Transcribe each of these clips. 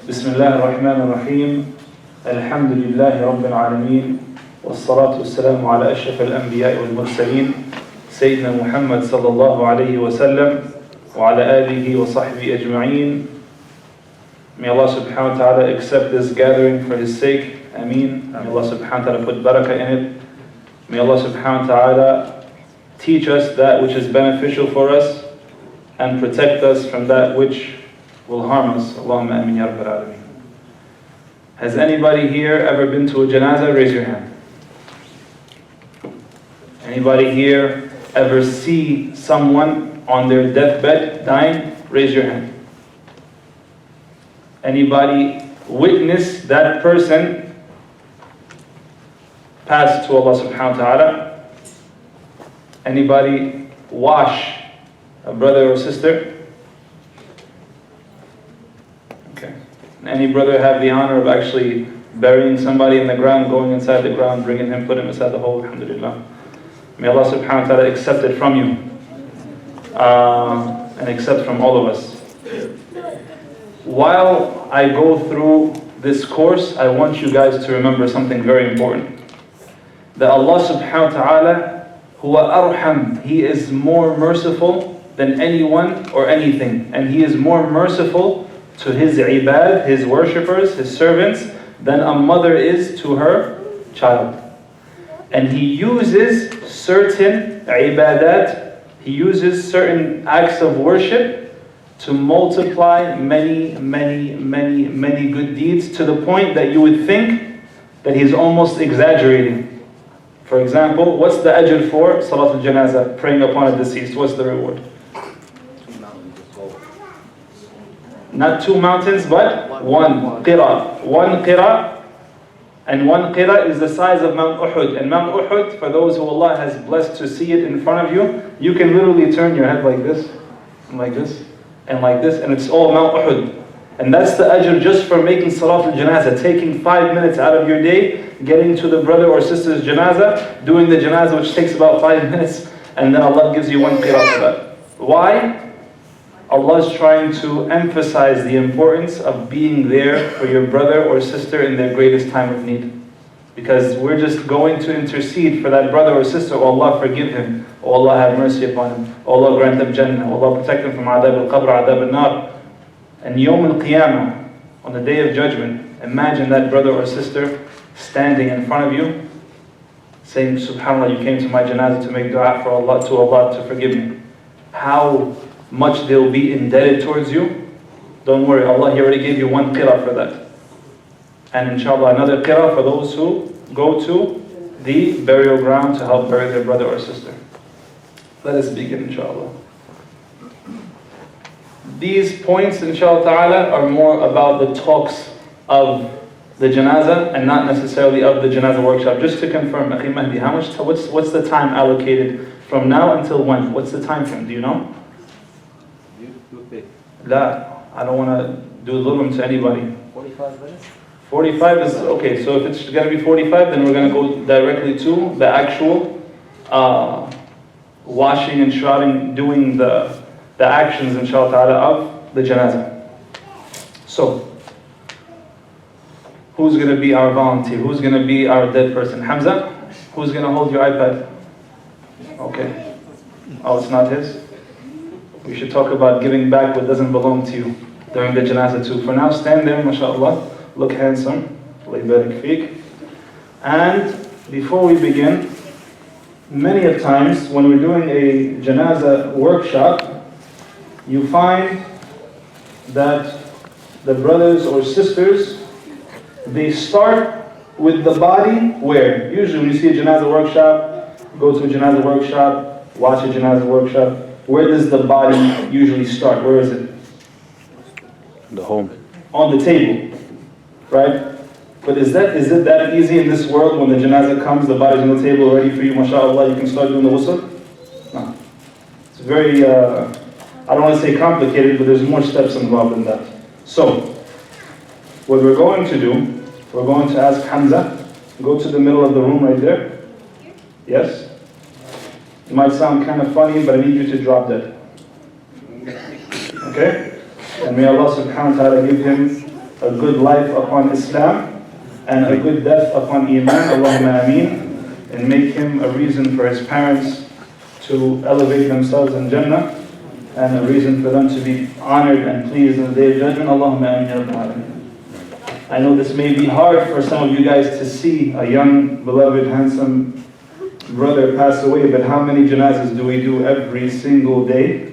بسم الله الرحمن الرحيم الحمد لله رب العالمين والصلاة والسلام على أشرف الأنبياء والمرسلين سيدنا محمد صلى الله عليه وسلم وعلى آله وصحبه أجمعين. May Allah subhanahu wa ta'ala accept this gathering for His sake. Ameen. May Allah subhanahu wa ta'ala put barakah in it. May Allah subhanahu wa ta'ala teach us that which is beneficial for us and protect us from that which will harm us. Allahumma ameen ya rabbal alameen. Has anybody here ever been to a janazah? Raise your hand. Anybody here ever see someone on their deathbed dying? Raise your hand. Anybody witness that person pass to Allah subhanahu wa ta'ala? Anybody wash a brother or sister? Okay. Any brother have the honor of actually burying somebody in the ground, going inside the ground, bringing him, putting him inside the hole? Alhamdulillah. May Allah subhanahu wa ta'ala accept it from you and accept from all of us. While I go through this course, I want you guys to remember something very important. That Allah subhanahu wa ta'ala, huwa arham, He is more merciful than anyone or anything. And He is more merciful to His ibad, His worshippers, His servants, than a mother is to her child. And He uses certain ibadat, He uses certain acts of worship to multiply many good deeds, to the point that you would think that He's almost exaggerating. For example, what's the ajr for Salat al-Janazah, praying upon a deceased? What's the reward? Not 2 mountains, but 1 qira. 1 qira, and 1 qira is the size of Mount Uhud. And Mount Uhud, for those who Allah has blessed to see it in front of you, you can literally turn your head like this, and like this, and like this, and it's all Mount Uhud. And that's the ajr just for making Salat al-Janazah, taking 5 minutes out of your day, getting to the brother or sister's janazah, doing the janazah which takes about 5 minutes, and then Allah gives you 1 qira for that. Why? Allah is trying to emphasize the importance of being there for your brother or sister in their greatest time of need. Because we're just going to intercede for that brother or sister. Oh Allah, forgive him. Oh Allah, have mercy upon him. Oh Allah, grant him Jannah. Oh Allah, protect him from adab al-qabr, adab al-nar. And Yawm al-Qiyamah, on the day of judgment, imagine that brother or sister standing in front of you, saying, SubhanAllah, you came to my janazah to make dua for Allah, to Allah to forgive me. How much they'll be indebted towards you. Don't worry, Allah, He already gave you 1 qira for that. And inshallah another qira for those who go to the burial ground to help bury their brother or sister. Let us begin, inshallah. These points, inshallah ta'ala, are more about the talks of the janazah and not necessarily of the janazah workshop. Just to confirm, Akhi Mahdi, what's the time allocated from now until when? What's the time frame? Do you know? La, I don't want to do dhulm to anybody. 45 minutes? 45 is okay, so if it's going to be 45, then we're going to go directly to the actual washing and shrouding, doing the actions, inshallah ta'ala, of the janazah. So, who's going to be our volunteer? Who's going to be our dead person? Hamza? Who's going to hold your iPad? Okay. Oh, it's not his? We should talk about giving back what doesn't belong to you during the janazah too. For now, stand there, mashallah, look handsome. Allah barik feek. And before we begin, many of times when we're doing a janazah workshop, you find that the brothers or sisters, they start with the body where? Usually when you see a janazah workshop, go to a janazah workshop, watch a janazah workshop, where does the body usually start? Where is it? The home. On the table, right? But is it that easy in this world when the janazah comes, the body's on the table ready for you, mashallah, you can start doing the ghusl? No. It's very, I don't want to say complicated, but there's more steps involved in that. So, what we're going to do, we're going to ask Hamza, go to the middle of the room right there. Yes? It might sound kind of funny, but I need you to drop dead. Okay? And may Allah subhanahu wa ta'ala give him a good life upon Islam, and a good death upon Iman, Allahumma ameen, and make him a reason for his parents to elevate themselves in Jannah, and a reason for them to be honored and pleased in the Day of Judgment, Allahumma ameen ya Rabbal Alameen. I know this may be hard for some of you guys to see a young, beloved, handsome brother pass away, but how many janazahs do we do every single day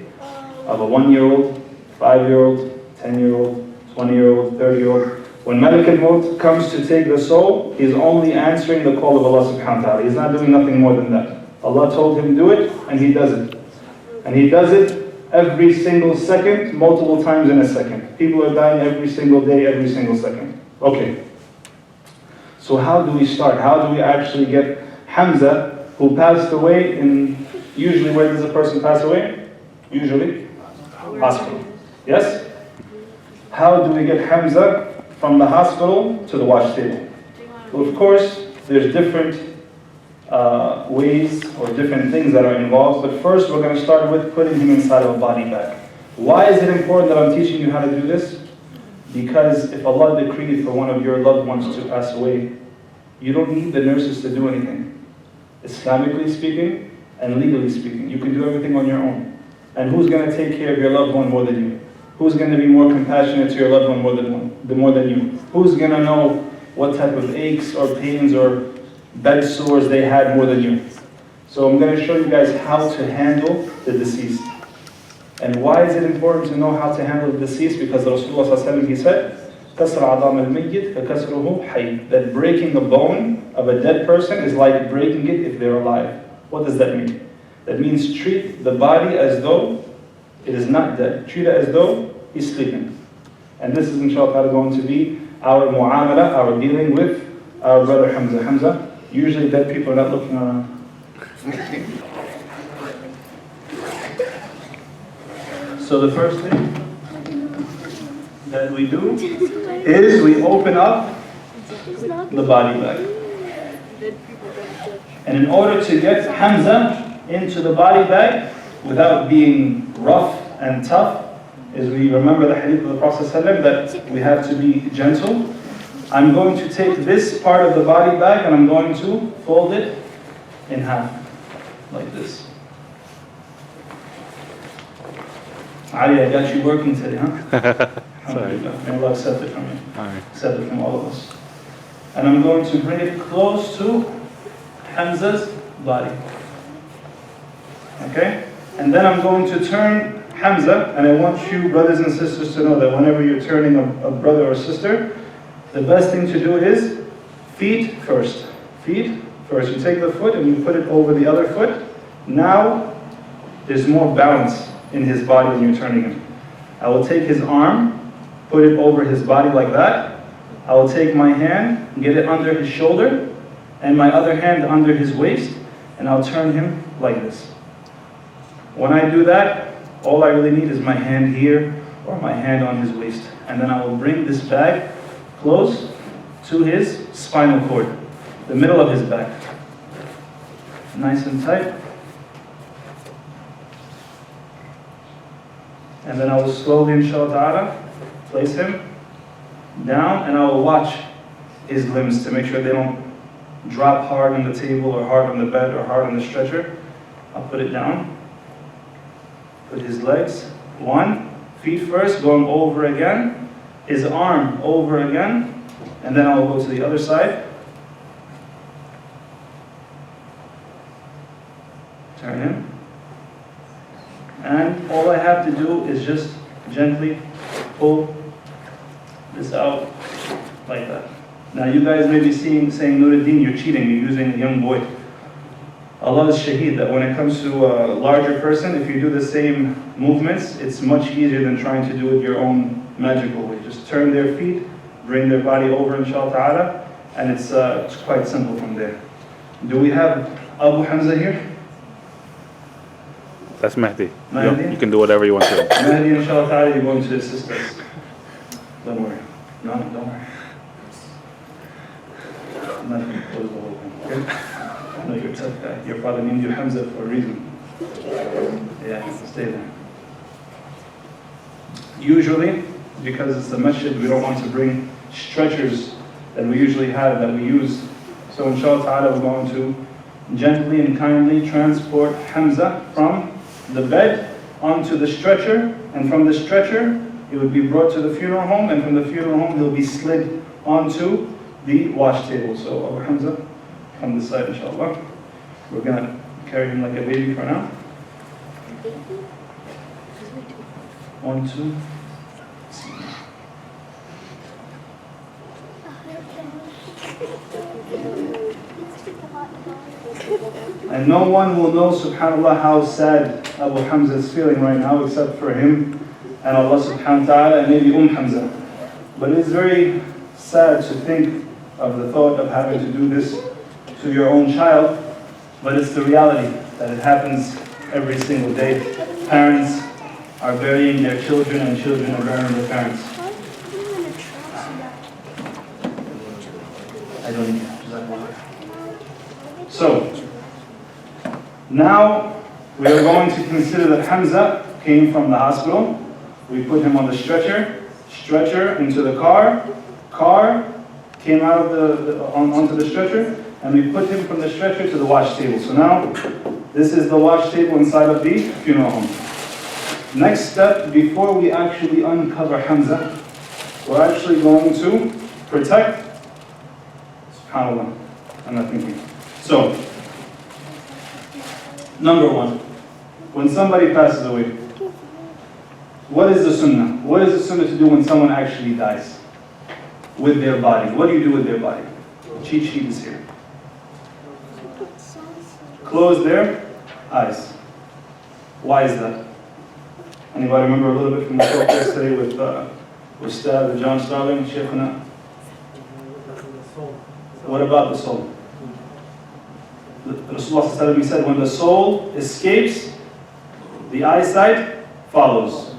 of a 1-year-old, 5-year-old, 10-year-old, 20-year-old, 30-year-old? When Malik al-Maut comes to take the soul, he's only answering the call of Allah subhanahu wa ta'ala. He's not doing nothing more than that. Allah told him do it, and he does it. And he does it every single second, multiple times in a second. People are dying every single day, every single second. Okay. So how do we start? How do we actually get Hamza, who passed away in, usually where does a person pass away? Usually? Hospital. Yes? How do we get Hamza from the hospital to the wash table? Well, of course, there's different ways or different things that are involved, but first we're going to start with putting him inside of a body bag. Why is it important that I'm teaching you how to do this? Because if Allah decreed for one of your loved ones to pass away, you don't need the nurses to do anything. Islamically speaking and legally speaking, you can do everything on your own. And who's going to take care of your loved one more than you? Who's going to be more compassionate to your loved one more than you? Who's going to know what type of aches or pains or bed sores they had more than you? So I'm going to show you guys how to handle the deceased. And why is it important to know how to handle the deceased? Because Rasulullah ﷺ, he said, كَسْرَ عَظَامَ الْمَيِّتِ كَكَسْرُهُ حَيٍّ, that breaking the bone of a dead person is like breaking it if they're alive. What does that mean? That means treat the body as though it is not dead. Treat it as though he's sleeping. And this is inshallah going to be our mu'amala, our dealing with our brother Hamza. Hamza, usually dead people are not looking around. So the first thing that we do is we open up the body bag. And in order to get Hamza into the body bag without being rough and tough, is we remember the hadith of the Prophet ﷺ that we have to be gentle. I'm going to take this part of the body bag and I'm going to fold it in half, like this. Ali, I got you working today, huh? Sorry. May Allah accept it from you. Alright. Accept it from all of us. And I'm going to bring it close to Hamza's body. Okay? And then I'm going to turn Hamza, and I want you brothers and sisters to know that whenever you're turning a brother or sister, the best thing to do is feet first. Feet first. You take the foot and you put it over the other foot. Now there's more balance in his body when you're turning him. I will take his arm, put it over his body like that. I will take my hand, get it under his shoulder, and my other hand under his waist, and I'll turn him like this. When I do that, all I really need is my hand here or my hand on his waist. And then I will bring this bag close to his spinal cord, the middle of his back. Nice and tight. And then I will slowly, inshallah ta'ala, place him down, and I will watch his limbs to make sure they don't drop hard on the table or hard on the bed or hard on the stretcher. I'll put it down. Put his legs, one, feet first, going over again, his arm over again, and then I'll go to the other side. Turn him. And all I have to do is just gently pull this out like that. Now you guys may be saying, Nuruddin, you're cheating, you're using a young boy. Allah is shaheed that when it comes to a larger person, if you do the same movements, it's much easier than trying to do it your own magical way. Just turn their feet, bring their body over, inshallah ta'ala, and it's quite simple from there. Do we have Abu Hamza here? That's Mahdi. Mahdi? You can do whatever you want to. Mahdi, inshallah ta'ala, you're going to assist us. Don't worry. No, don't worry. Nothing. Close the whole thing. Okay? No, you're a tough guy. Your father named you Hamza for a reason. Yeah, stay there. Usually, because it's the masjid, we don't want to bring stretchers that we usually have, that we use. So inshallah ta'ala, we're going to gently and kindly transport Hamza from the bed onto the stretcher, and from the stretcher, he would be brought to the funeral home, and from the funeral home, he'll be slid onto the wash table. So Abu Hamza, come this side inshallah. We're going to carry him like a baby for now. 1, 2. And no one will know, subhanAllah, how sad Abu Hamza is feeling right now except for him and Allah subhanahu wa ta'ala and maybe Hamza. But it is very sad to think of the thought of having to do this to your own child, but it's the reality that it happens every single day. Parents are burying their children and children are burying their parents. I don't need that. So, now we are going to consider that Hamza came from the hospital. We put him on the stretcher into the car came out of onto the stretcher, and we put him from the stretcher to the wash table. So now, this is the wash table inside of the funeral home. Next step, before we actually uncover Hamza, we're actually going to protect, subhanAllah, I'm not thinking. So, number one, when somebody passes away, what is the sunnah? What is the sunnah to do when someone actually dies? With their body. What do you do with their body? The cheat sheet is here. Close their eyes. Why is that? Anybody remember a little bit from the talk yesterday with Ustad John Starling, Shaykhuna? What about the soul? Rasulullah said, when the soul escapes, the eyesight follows.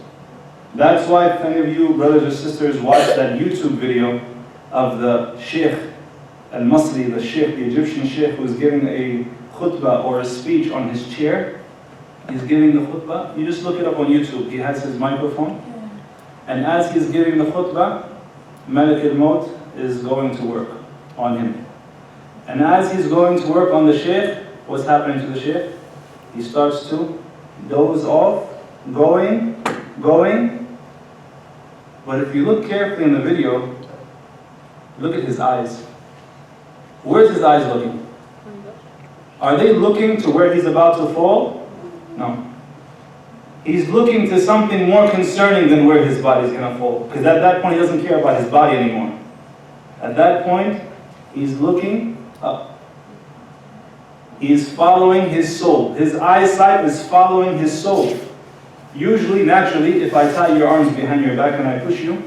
That's why if any of you brothers or sisters watch that YouTube video of the Shaykh al-Masri, the Shaykh, the Egyptian Shaykh, who is giving a khutbah or a speech on his chair. He's giving the khutbah. You just look it up on YouTube. He has his microphone. And as he's giving the khutbah, Malik al-Maut is going to work on him. And as he's going to work on the Shaykh, what's happening to the Shaykh? He starts to doze off, going. But if you look carefully in the video, look at his eyes. Where's his eyes looking? Are they looking to where he's about to fall? No. He's looking to something more concerning than where his body's going to fall. Because at that point, he doesn't care about his body anymore. At that point, he's looking up. He's following his soul. His eyesight is following his soul. Usually, naturally, if I tie your arms behind your back and I push you,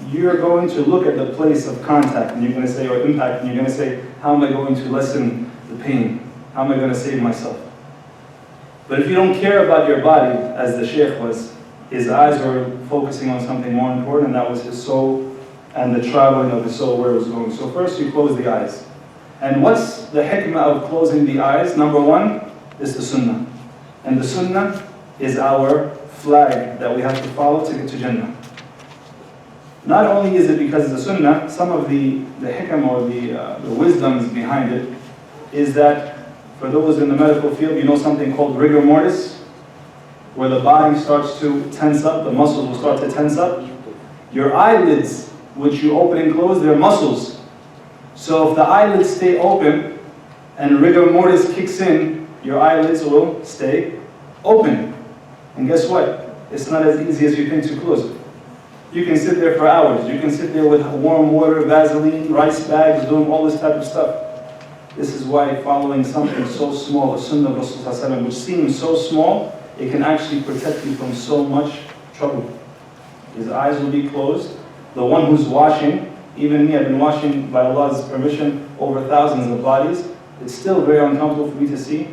you're going to look at the place of contact, and you're going to say, or impact, and you're going to say, how am I going to lessen the pain? How am I going to save myself? But if you don't care about your body, as the Shaykh was, his eyes were focusing on something more important, and that was his soul and the traveling of his soul, where it was going. So first you close the eyes. And what's the hikmah of closing the eyes? Number one is the sunnah. And the sunnah is our flag that we have to follow to get to Jannah. Not only is it because of the sunnah, some of the hikam or the wisdoms behind it is that for those in the medical field, you know something called rigor mortis, where the body starts to tense up, the muscles will start to tense up. Your eyelids, which you open and close, they're muscles. So if the eyelids stay open and rigor mortis kicks in, your eyelids will stay open. And guess what? It's not as easy as you think to close it. You can sit there for hours. You can sit there with warm water, Vaseline, rice bags, doing all this type of stuff. This is why following something so small, a sunnah of Rasulullah, which seems so small, it can actually protect you from so much trouble. His eyes will be closed. The one who's washing, even me, I've been washing by Allah's permission over thousands of bodies. It's still very uncomfortable for me to see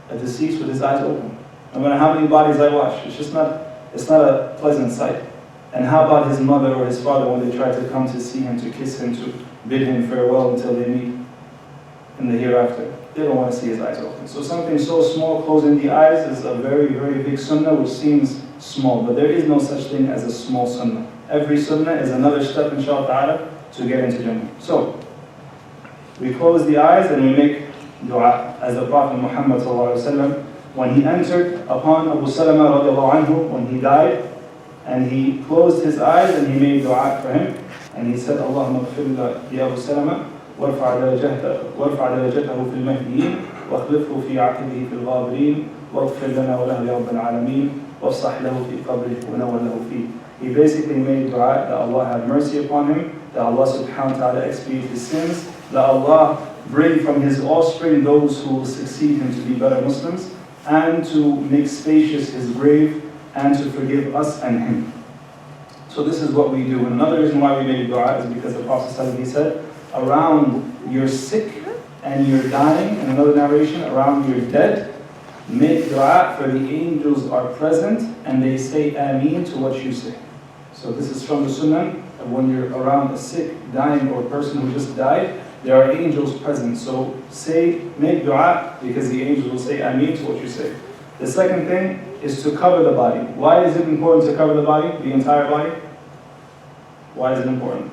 a deceased with his eyes open. No matter how many bodies I wash, it's not a pleasant sight. And how about his mother or his father when they try to come to see him, to kiss him, to bid him farewell until they meet in the hereafter? They don't want to see his eyes open. So something so small, closing the eyes, is a very, very big sunnah, which seems small, but there is no such thing as a small sunnah. Every sunnah is another step, inshallah ta'ala, to get into Jannah. So, we close the eyes and we make dua. As the Prophet Muhammad sallallahu alaihi wasallam, when he entered upon Abu Salama radiallahu anhu, when he died, and he closed his eyes and he made dua for him, and he said, Allahumma ghfir li Abu Salama, وارفع درجته في المهديين واخلفه في عقبه في الغابرين واغفر لنا وله يا رب العالمين وافصح له في قبره ونور له فيه. He basically made dua that Allah have mercy upon him, that Allah subhanahu wa ta'ala expiate his sins, that Allah bring from his offspring those who will succeed him to be better Muslims, and to make spacious his grave, and to forgive us and him. So this is what we do. And another reason why we make dua is because the Prophet ﷺ, he said, around you're sick and you're dying, in another narration, around you're dead, make dua, for the angels are present and they say Ameen to what you say. So this is from the Sunnah, when you're around a sick, dying, or a person who just died, there are angels present. So make dua, because the angels will say Ameen to what you say. The second thing is to cover the body. Why is it important to cover the body, the entire body? Why is it important?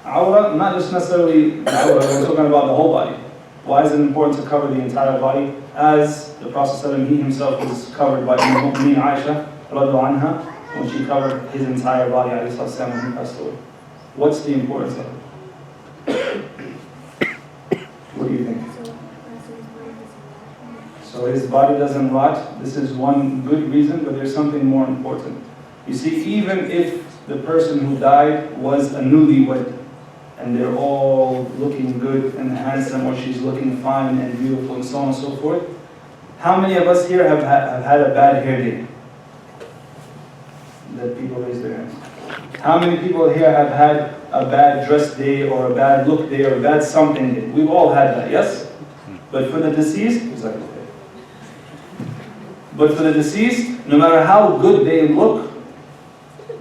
Awra, not just necessarily awra, we're talking about the whole body. Why is it important to cover the entire body? As the Prophet ﷺ, he himself was covered by Umm Aisha radiallahu anha, when she covered his entire body when he passed away. What's the importance of it? What do you think? So his body doesn't rot. This is one good reason, but there's something more important. You see, even if the person who died was a newlywed, and they're all looking good and handsome, or she's looking fine and beautiful and so on and so forth, how many of us here have had a bad hair day? Let people raise their hands. How many people here have had a bad dress day, or a bad look day, or a bad something day? We've all had that, yes? But for the deceased, no matter how good they look,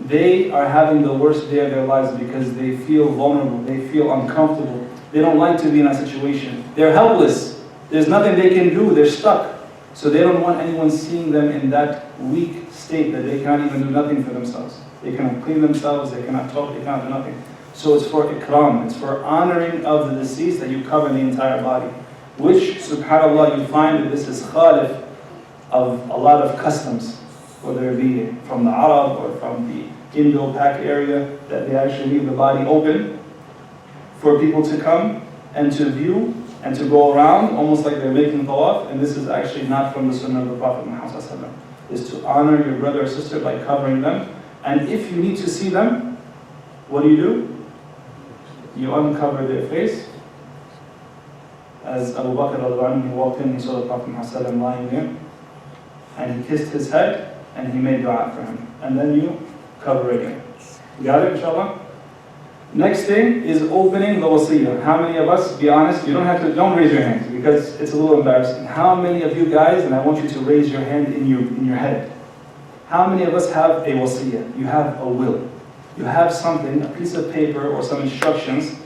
they are having the worst day of their lives because they feel vulnerable, they feel uncomfortable. They don't like to be in that situation. They're helpless. There's nothing they can do. They're stuck. So they don't want anyone seeing them in that weak state that they cannot even do nothing for themselves. They cannot clean themselves, they cannot talk, they cannot do nothing. So it's for ikram, it's for honoring of the deceased that you cover the entire body. Which, subhanAllah, you find that this is khalif of a lot of customs, whether it be from the Arab or from the Indo-Pak area, that they actually leave the body open for people to come and to view and to go around, almost like they're making tawaf. And this is actually not from the Sunnah of the Prophet Muhammad ﷺ. Is to honor your brother or sister by covering them. And if you need to see them, what do? You uncover their face. As Abu Bakr he walked in, he saw the Prophet Muhammad ﷺ lying there, and he kissed his head and he made dua for him. And then you cover again. Got it, inshallah? Next thing is opening the wasiyah. How many of us, be honest, don't raise your hands because it's a little embarrassing. How many of you guys, and I want you to raise your hand in your head. How many of us have a wasiyah? You have a will. You have something, a piece of paper or some instructions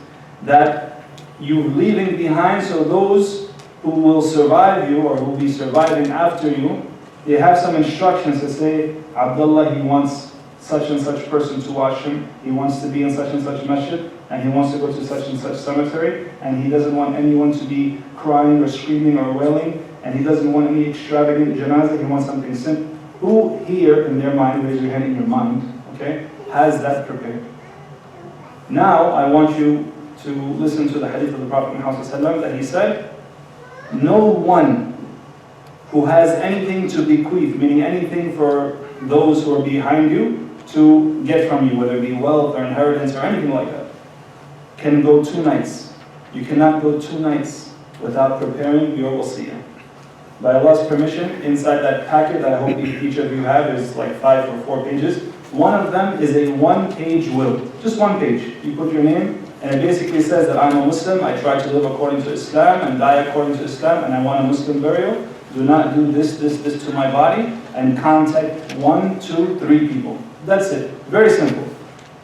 that you're leaving behind, so those who will survive you or who will be surviving after you, they have some instructions that say, Abdullah, he wants such and such person to watch him, he wants to be in such and such masjid, and he wants to go to such and such cemetery, and he doesn't want anyone to be crying or screaming or wailing, and he doesn't want any extravagant janazah, he wants something simple. Who here in their mind, raise your hand in your mind, okay, has that prepared? Now I want you to listen to the hadith of the Prophet Muhammad ﷺ that he said, no one who has anything to bequeath, meaning anything for those who are behind you to get from you, whether it be wealth or inheritance or anything like that, can go 2 nights. You cannot go 2 nights without preparing your wasiyah. By Allah's permission, inside that packet that I hope each of you have is like 5 or 4 pages. One of them is a 1-page will. Just 1 page. You put your name, and it basically says that I'm a Muslim, I try to live according to Islam and die according to Islam, and I want a Muslim burial. Do not do this to my body, and contact 1, 2, 3 people. That's it. Very simple.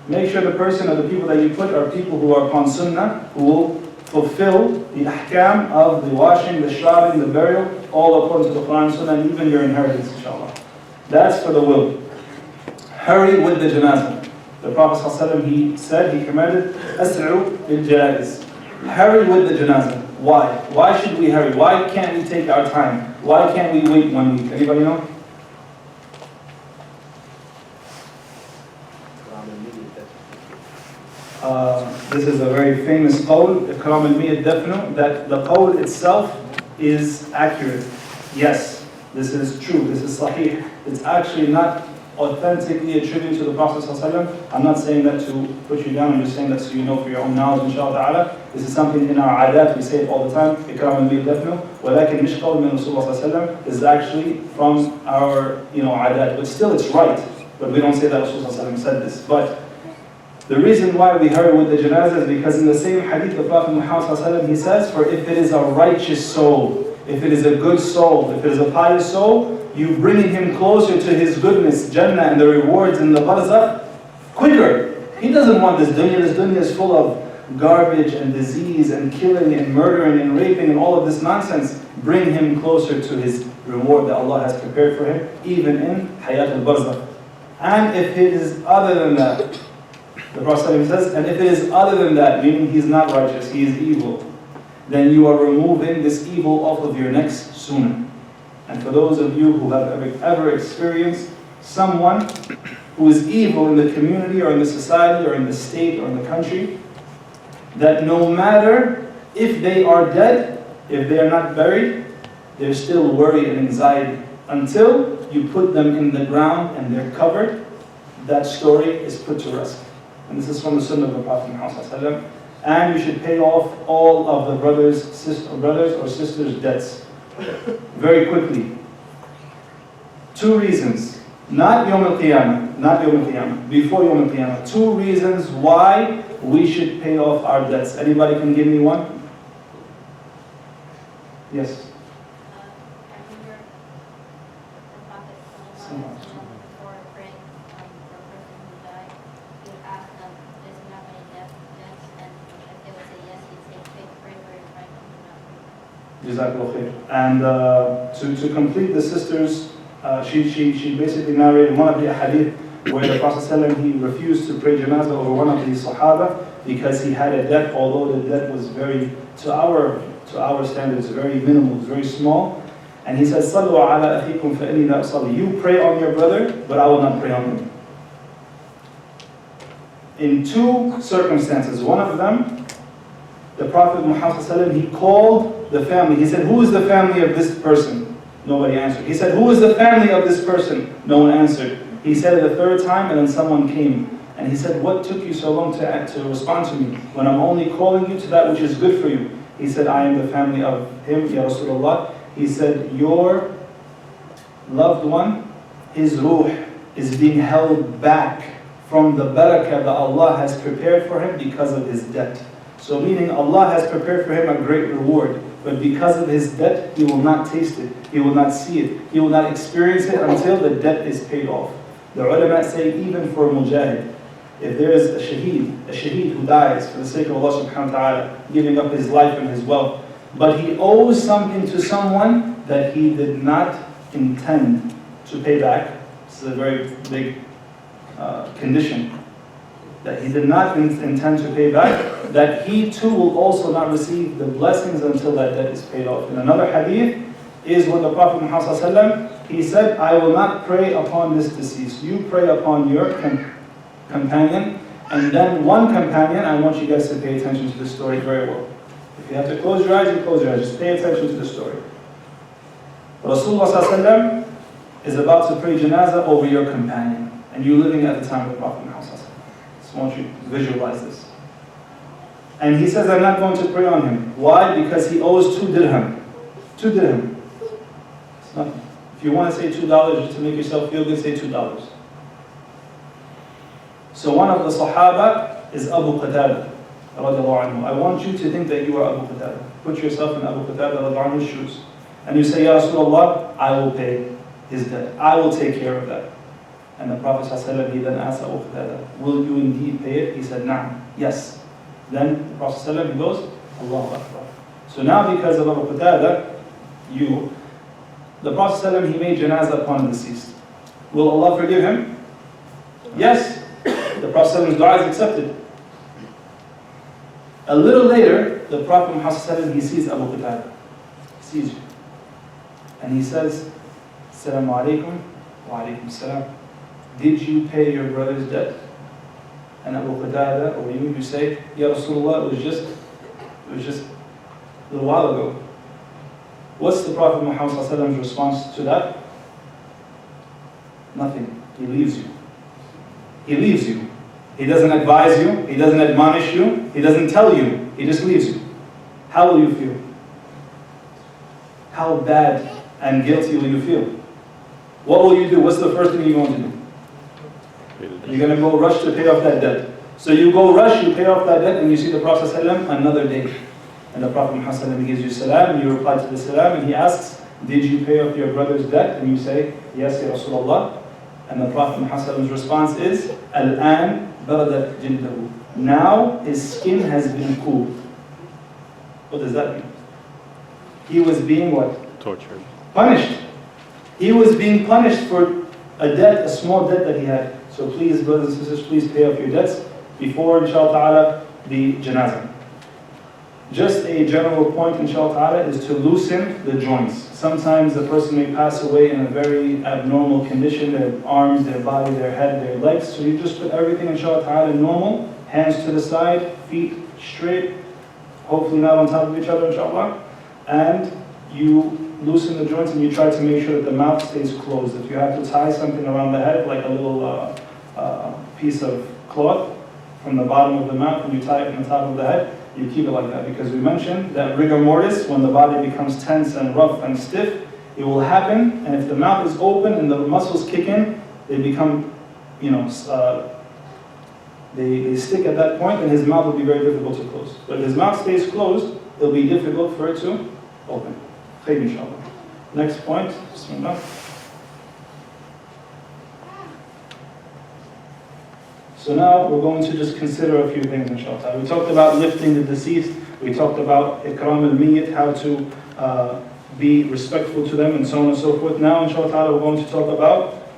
Make sure the person or the people that you put are people who are upon sunnah, who will fulfill the ahkam of the washing, the shrouding, the burial, all according to the Quran and Sunnah, and even your inheritance, inshallah. That's for the will. Hurry with the janazah. The Prophet ﷺ, he said, he commanded, As'u bil-janaiz. Hurry with the janazah. Why? Why should we hurry? Why can't we take our time? Why can't we wait 1 week? Anybody know? This is a very famous qawl, ikram al-miyat dafnu, that the qawl itself is accurate. Yes, this is true, this is sahih. It's actually not authentically attributed to the Prophet ﷺ. I'm not saying that to put you down, I'm just saying that so you know for your own knowledge, inshallah ta'ala. This is something in our adat, we say it all the time, ikram al-miyat dafnu, walakin mish qawl min Rasulullah ﷺ is actually from our adat. But still it's right, but we don't say that Rasulullah ﷺ said this. But the reason why we hurry with the janazah is because in the same hadith, the Prophet Muhammad ﷺ, he says, for if it is a righteous soul, if it is a good soul, if it is a pious soul, you bringing him closer to his goodness, Jannah, and the rewards in the barzakh, quicker. He doesn't want this dunya. This dunya is full of garbage and disease and killing and murdering and raping and all of this nonsense. Bring him closer to his reward that Allah has prepared for him, even in hayat al-barzakh. And if it is other than that, the Prophet says, and if it is other than that, meaning he's not righteous, he is evil, then you are removing this evil off of your next sunnah. And for those of you who have ever experienced someone who is evil in the community or in the society or in the state or in the country, that no matter if they are dead, if they are not buried, there's still worry and anxiety until you put them in the ground and they're covered. That story is put to rest. And this is from the Sunnah of the Prophet Muhammad. And you should pay off all of the brothers or sisters' debts very quickly. 2 reasons. Not Yawm al-Qiyamah. Not Yawm al-Qiyamah. Before Yawm al-Qiyamah. 2 reasons why we should pay off our debts. Anybody can give me one? Yes. And to complete the sisters, she basically narrated one of the hadith where the Prophet ﷺ, he refused to pray janazah over one of the Sahaba because he had a debt, although the debt was very, to our standards, very minimal, very small. And he said, "Sallu ala akhikum fa inni la usalli." You pray on your brother, but I will not pray on him. In 2 circumstances, one of them, the Prophet Muhammad ﷺ, he called the family. He said, "Who is the family of this person?" Nobody answered. He said, "Who is the family of this person?" No one answered. He said it the 3rd time, and then someone came. And he said, "What took you so long to respond to me when I'm only calling you to that which is good for you?" He said, "I am the family of him, Ya Rasulullah." He said, "Your loved one, his ruh, is being held back from the barakah that Allah has prepared for him because of his debt." So meaning Allah has prepared for him a great reward, but because of his debt, he will not taste it, he will not see it, he will not experience it until the debt is paid off. The ulama say even for mujahid, if there is a shaheed who dies for the sake of Allah subhanahu wa ta'ala, giving up his life and his wealth, but he owes something to someone that he did not intend to pay back. This is a very big condition. That he did not intend to pay back, that he too will also not receive the blessings until that debt is paid off. In another hadith is when the Prophet Muhammad ﷺ, he said, "I will not pray upon this deceased. You pray upon your companion." And then one companion, I want you guys to pay attention to this story very well. If you have to close your eyes, you close your eyes. Just pay attention to the story. Rasulullah ﷺ is about to pray janazah over your companion, and you're living at the time of the Prophet Muhammad ﷺ. I want you to visualize this. And he says, "I'm not going to pray on him." Why? Because he owes 2 dirham. 2 dirham. It's nothing. If you want to say $2 just to make yourself feel good, say $2. So one of the Sahaba is Abu Qatada. I want you to think that you are Abu Qatada. Put yourself in Abu Qatada's shoes. And you say, "Ya Rasulullah, I will pay his debt. I will take care of that." And the Prophet ﷺ, he then asked Abu Qatada, "Will you indeed pay it?" He said, "Na'am." Yes. Then the Prophet ﷺ, he goes, Allahu Akbar. So now because of Abu Qatada, the Prophet ﷺ, he made janazah upon the deceased. Will Allah forgive him? Yes. The Prophet ﷺ's dua is accepted. A little later, the Prophet Muhammad ﷺ, he sees Abu Qatada. He sees you. And he says, Assalamu alaikum, wa alaikum salam. Did you pay your brother's debt? And Abu Qatada, or you say, Ya Rasulullah, it was just a little while ago. What's the Prophet Muhammad ﷺ's response to that? Nothing. He leaves you. He leaves you. He doesn't advise you. He doesn't admonish you. He doesn't tell you. He just leaves you. How will you feel? How bad and guilty will you feel? What will you do? What's the first thing you're going to do? You're going to go rush to pay off that debt. So you go rush, you pay off that debt, and you see the Prophet ﷺ another day. And the Prophet Muhammad ﷺ gives you salam, and you reply to the salam, and he asks, did you pay off your brother's debt? And you say, yes, Ya Rasulullah. And the Prophet Muhammad ﷺ's response is, Al-an baradat jildahu. Now his skin has been cooled. What does that mean? He was being what? Tortured. Punished. He was being punished for a debt, a small debt that he had. So please, brothers and sisters, please pay off your debts before, inshallah ta'ala, the janazah. Just a general point, inshallah ta'ala, is to loosen the joints. Sometimes the person may pass away in a very abnormal condition, their arms, their body, their head, their legs. So you just put everything, inshallah ta'ala, normal, hands to the side, feet straight, hopefully not on top of each other, inshallah. And you loosen the joints and you try to make sure that the mouth stays closed. If you have to tie something around the head, like a little piece of cloth from the bottom of the mouth, and you tie it on the top of the head, you keep it like that. Because we mentioned that rigor mortis, when the body becomes tense and rough and stiff, it will happen, and if the mouth is open and the muscles kick in, they become, they stick at that point, and his mouth will be very difficult to close. But if his mouth stays closed, it'll be difficult for it to open. Khayr, inshallah. Next point. Bismillah. So now we're going to just consider a few things, inshallah. We talked about lifting the deceased. We talked about ikram al-miyyat, how to be respectful to them, and so on and so forth. Now, inshallah, we're going to talk about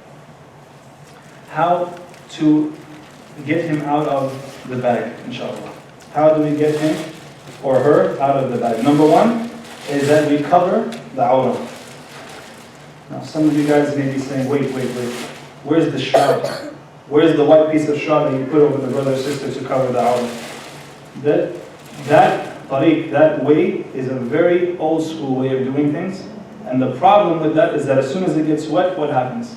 how to get him out of the bag, inshallah. How do we get him or her out of the bag? Number one is that we cover the awrah. Now, some of you guys may be saying, wait. Where's the shroud? Where's the white piece of shroud that you put over the brother or sister to cover the awrah? That tariq, that way, is a very old school way of doing things. And the problem with that is that as soon as it gets wet, what happens?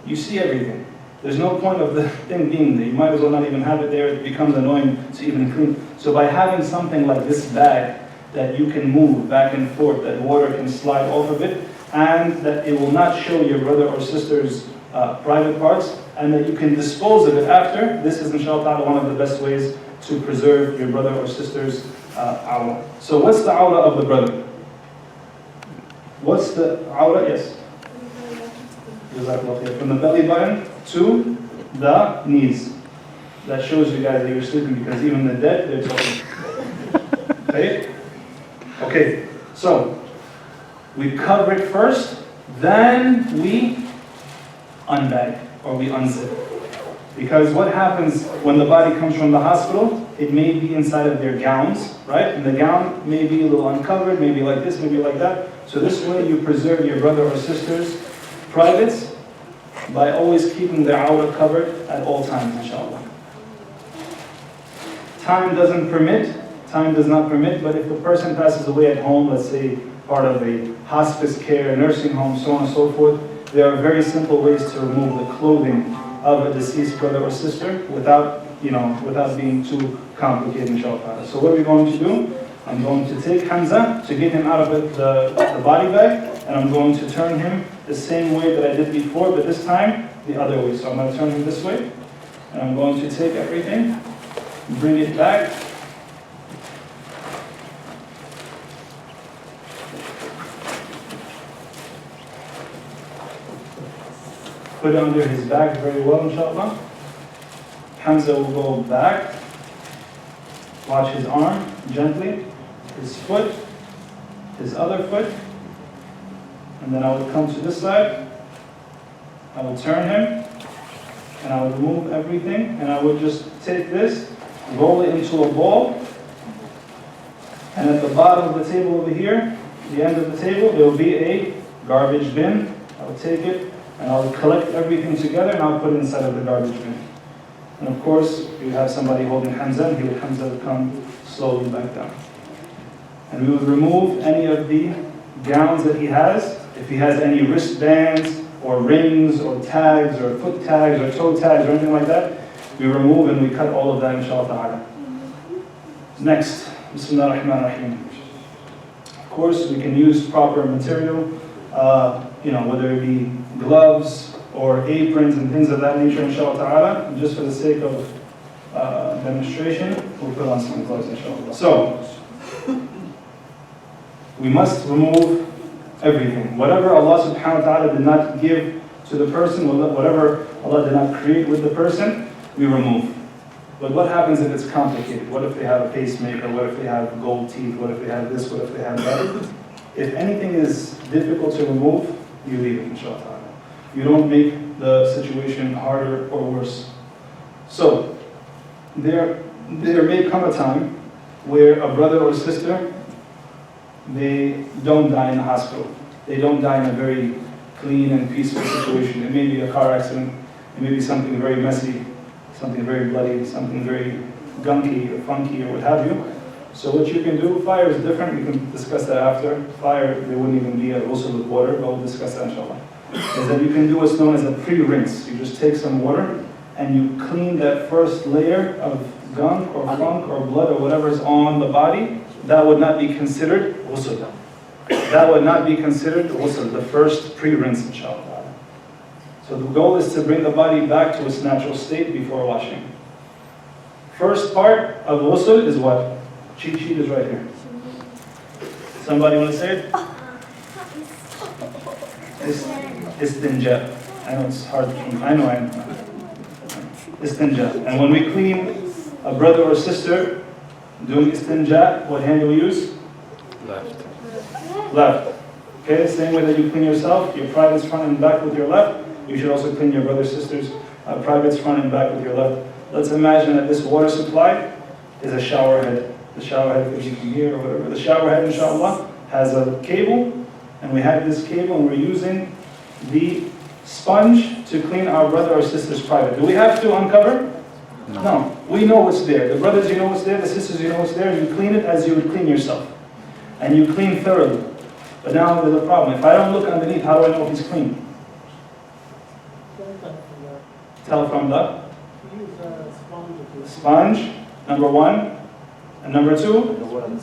You see everything. There's no point of the thing being there. You might as well not even have it there. It becomes annoying to even clean. So by having something like this bag that you can move back and forth, that water can slide off of it, and that it will not show your brother or sister's private parts, and that you can dispose of it after, this is inshallah one of the best ways to preserve your brother or sister's awrah. So what's the awrah of the brother? What's the awrah? Yes. From the belly button to the knees. That shows you guys that you're sleeping, because even the dead, they're talking. Okay, so we cover it first, then we unbag, or we unzip. Because what happens when the body comes from the hospital, it may be inside of their gowns, right? And the gown may be a little uncovered, maybe like this, maybe like that. So this way you preserve your brother or sister's privates by always keeping their awrah covered at all times, inshallah. Time does not permit, but if the person passes away at home, let's say part of a hospice care, a nursing home, so on and so forth, there are very simple ways to remove the clothing of a deceased brother or sister without being too complicated, inshallah. So what are we going to do? I'm going to take Hamza to get him out of the body bag, and I'm going to turn him the same way that I did before, but this time the other way. So I'm going to turn him this way, and I'm going to take everything, bring it back. Put it under his back very well, inshallah. Hamza will go back. Watch his arm, gently, his foot, his other foot, and then I would come to this side, I would turn him, and I would remove everything, and I would just take this, roll it into a ball, and at the bottom of the table over here, the end of the table, there will be a garbage bin. I would take it, and I would collect everything together, and I would put it inside of the garbage bin. And of course, you have somebody holding Hamza, and Hamza would come slowly back down. And we would remove any of the gowns that he has. If he has any wristbands, or rings, or tags, or foot tags, or toe tags, or anything like that, we remove and we cut all of that, inshallah ta'ala. Next, Bismillah ar-Rahman ar-Rahim. Of course, we can use proper material, whether it be gloves or aprons and things of that nature, inshallah ta'ala. And just for the sake of demonstration, we'll put on some gloves, inshallah. So, we must remove everything. Whatever Allah subhanahu wa ta'ala did not give to the person, whatever Allah did not create with the person, we remove. But what happens if it's complicated? What if they have a pacemaker? What if they have gold teeth? What if they have this? What if they have that? If anything is difficult to remove, you leave it, inshallah. You don't make the situation harder or worse. So, there may come a time where a brother or sister, they don't die in the hospital. They don't die in a very clean and peaceful situation. It may be a car accident. It may be something very messy, something very bloody, something very gunky or funky or what have you. So what you can do, fire is different. We can discuss that after. Fire, there wouldn't even be a ghusl with water, but we'll discuss that inshallah. Is that you can do what's known as a pre-rinse. You just take some water and you clean that first layer of gunk or funk or blood or whatever is on the body. That would not be considered ghusl. That would not be considered ghusl, the first pre-rinse, inshallah. So the goal is to bring the body back to its natural state before washing. First part of ghusl is what? Cheat sheet is right here. Somebody want to say it? Istinja. I know it's hard. I know. Istinja. And when we clean a brother or sister doing istinja, what hand do we use? Left. Left. Okay, same way that you clean yourself, your privates front and back with your left, you should also clean your brother sister's privates front and back with your left. Let's imagine that this water supply is a shower head. The shower head could be from here or whatever. The shower head, inshallah, has a cable, and we have this cable and we're using the sponge to clean our brother or sister's private. Do we have to uncover? No. We know what's there. The brothers, you know what's there. The sisters, you know what's there. You clean it as you would clean yourself. And you clean thoroughly. But now there's a problem. If I don't look underneath, how do I know if he's clean? Tell from the sponge, number one. And number two,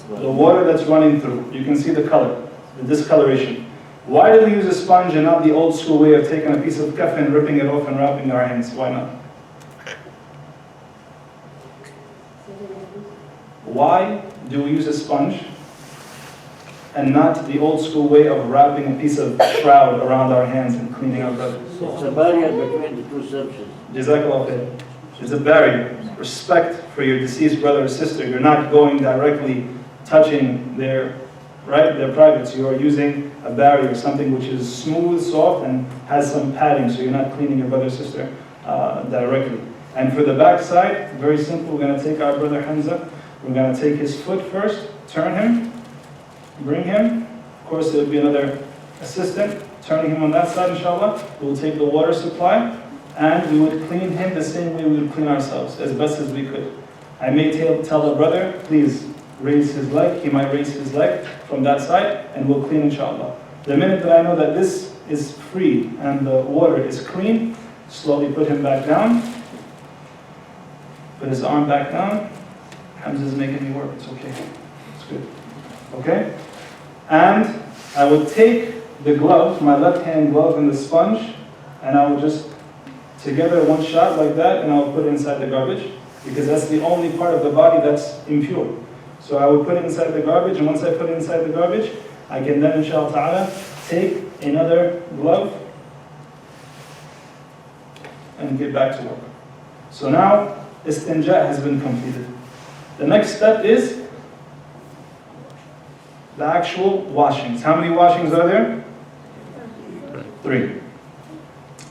the water that's running through. You can see the color, the discoloration. Why do we use a sponge and not the old school way of taking a piece of kafan, ripping it off and wrapping our hands? Why not? Why do we use a sponge and not the old school way of wrapping a piece of shroud around our hands and cleaning our brothers? It's a barrier between the two substances. Jazakallah khair. There's a barrier. Respect for your deceased brother or sister. You're not going directly touching their privates. You are using a barrier, something which is smooth, soft, and has some padding, so you're not cleaning your brother or sister directly. And for the back side, very simple. We're going to take our brother Hamza. We're going to take his foot first, turn him, bring him. Of course, there will be another assistant turning him on that side, inshallah. We'll take the water supply, and we would clean him the same way we would clean ourselves, as best as we could. I may tell a brother, please raise his leg. He might raise his leg from that side, and we'll clean, inshallah. The minute that I know that this is free and the water is clean, slowly put him back down. Put his arm back down. Hamza's making me work. It's okay. It's good. Okay? And I would take the glove, my left hand glove, and the sponge, and I would just together one shot like that, and I would put it inside the garbage, because that's the only part of the body that's impure. So I would put it inside the garbage, and once I put it inside the garbage, I can then, inshallah ta'ala, take another glove and get back to work. So now, istinja has been completed. The next step is the actual washings. How many washings are there? 3.